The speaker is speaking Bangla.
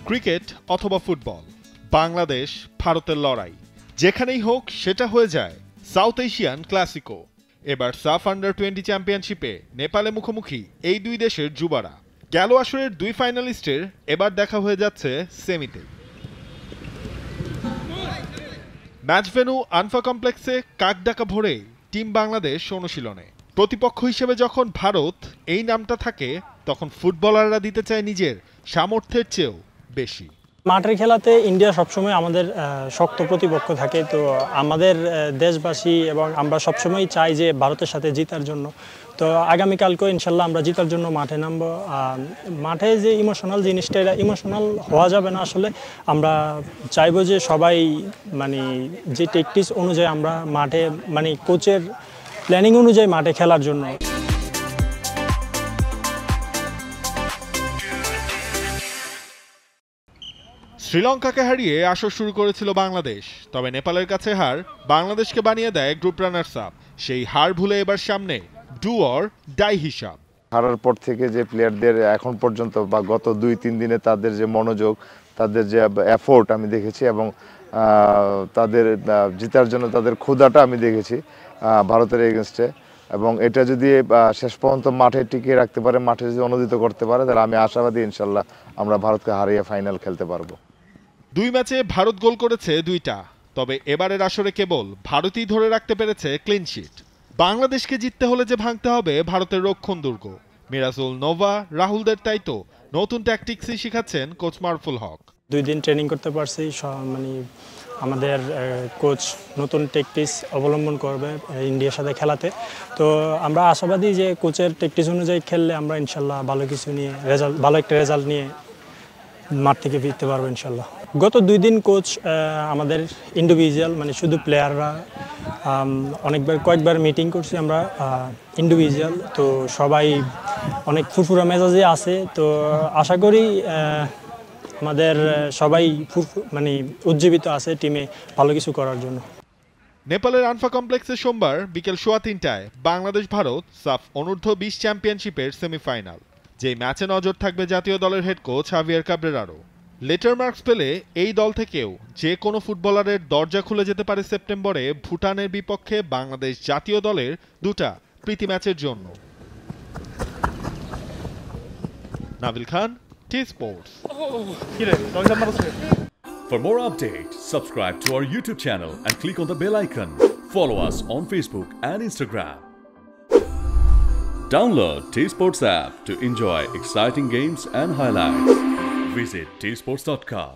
ক্রিকেট অথবা ফুটবল, বাংলাদেশ ভারতের লড়াই যেখানেই হোক সেটা হয়ে যায় সাউথ এশিয়ান ক্লাসিকো। এবার সাফ আন্ডার-20 চ্যাম্পিয়নশিপে নেপালে মুখোমুখি এই দুই দেশের যুবারা। গেল আসরের দুই ফাইনালিস্টের এবার দেখা হয়ে যাচ্ছে সেমিতে। ম্যাচ ভেন্যু আনফা কমপ্লেক্সে কাকডাকা ভরে টিম বাংলাদেশ অনুশীলনে। প্রতিপক্ষ হিসেবে যখন ভারত এই নামটা থাকে, তখন ফুটবলাররা দিতে চায় নিজের সামর্থ্যের চেয়েও বেশি। মাঠের খেলাতে ইন্ডিয়া সবসময় আমাদের শক্ত প্রতিপক্ষ থাকে, তো আমাদের দেশবাসী এবং আমরা সবসময় চাই যে ভারতের সাথে জেতার জন্য। তো আগামীকালকেও ইনশাল্লাহ আমরা জেতার জন্য মাঠে নামবো। মাঠে যে ইমোশনাল জিনিসটা, এটা ইমোশনাল হওয়া যাবে না। আসলে আমরা চাইবো যে সবাই যে টেকটিক্স অনুযায়ী আমরা মাঠে কোচের প্ল্যানিং অনুযায়ী মাঠে খেলার জন্য। শ্রীলঙ্কাকে হারিয়ে আসর শুরু করেছিল বাংলাদেশ, তবে নেপালের কাছে হার বাংলাদেশকে বানিয়ে দেয় গ্রুপ রানার্স আপ। সেই হার ভুলে এবার সামনে ডু অর ডাই হিসাব। হারার পর থেকে যে প্লেয়ারদের এখন পর্যন্ত বা গত 2-3 দিনে তাদের যে মনোযোগ, তাদের যে এফোর্ট আমি দেখেছি, এবং তাদের জেতার জন্য তাদের ক্ষুধাটা আমি দেখেছি ভারতের এগেনস্টে। এবং এটা যদি শেষ পর্যন্ত মাঠে টিকিয়ে রাখতে পারে, মাঠে যদি অনুদিত করতে পারে, তাহলে আমি আশাবাদী ইনশাল্লাহ আমরা ভারতকে হারিয়ে ফাইনাল খেলতে পারবো। দুই ম্যাচে ভারত গোল করেছে 2টা, তবে এবারের আসরে কেবল ভারতই ধরে রাখতে পেরেছে ক্লিনশিট। বাংলাদেশকে জিততে হলে যে ভাঙতে হবে ভারতের রক্ষণ দুর্গ। মিরাজুল, নোভা, রাহুলদের তাই তো নতুন ট্যাকটিক্সই শিখাচ্ছেন কোচ মারুফুল হক। 2 দিন ট্রেনিং করতে পারছি, আমাদের কোচ নতুন ট্যাকটিক্স অবলম্বন করবে ইন্ডিয়ার সাথে খেলাতে। তো আমরা আশাবাদী যে কোচের ট্যাকটিক্স অনুযায়ী খেললে আমরা ইনশাল্লাহ ভালো একটা রেজাল্ট নিয়ে মাঠ থেকে ফিরতে পারবো ইনশাল্লাহ। গত 2 দিন কোচ আমাদের ইন্ডিভিজুয়াল শুধু প্লেয়াররা কয়েকবার মিটিং করছি আমরা ইন্ডিভিজুয়াল। তো সবাই অনেক ফুরফুরা মেজাজে আছে। তো আশা করি আমাদের সবাই উজ্জীবিত আছে টিমে ভালো কিছু করার জন্য। নেপালের আনফা কমপ্লেক্সে সোমবার বিকেল 3:15টায় বাংলাদেশ ভারত সাফ অনূর্ধ্ব-20 চ্যাম্পিয়নশিপের সেমিফাইনাল। যে ম্যাচে নজর থাকবে জাতীয় দলের হেড কোচ হাভিয়ার কাবরেরারও। লেটার মার্কস পেলে এই দল থেকেও যে কোনো ফুটবলারের দরজা খুলে যেতে পারে সেপ্টেম্বরে ভুটানের বিপক্ষে বাংলাদেশ জাতীয় দলের 2টা প্রীতি ম্যাচের জন্য। নাবিল খান, T-Sports. For more updates, subscribe to our YouTube channel and click on the bell icon. Follow us on Facebook and Instagram. Download T-Sports app to enjoy exciting games and highlights. Visit tsports.com.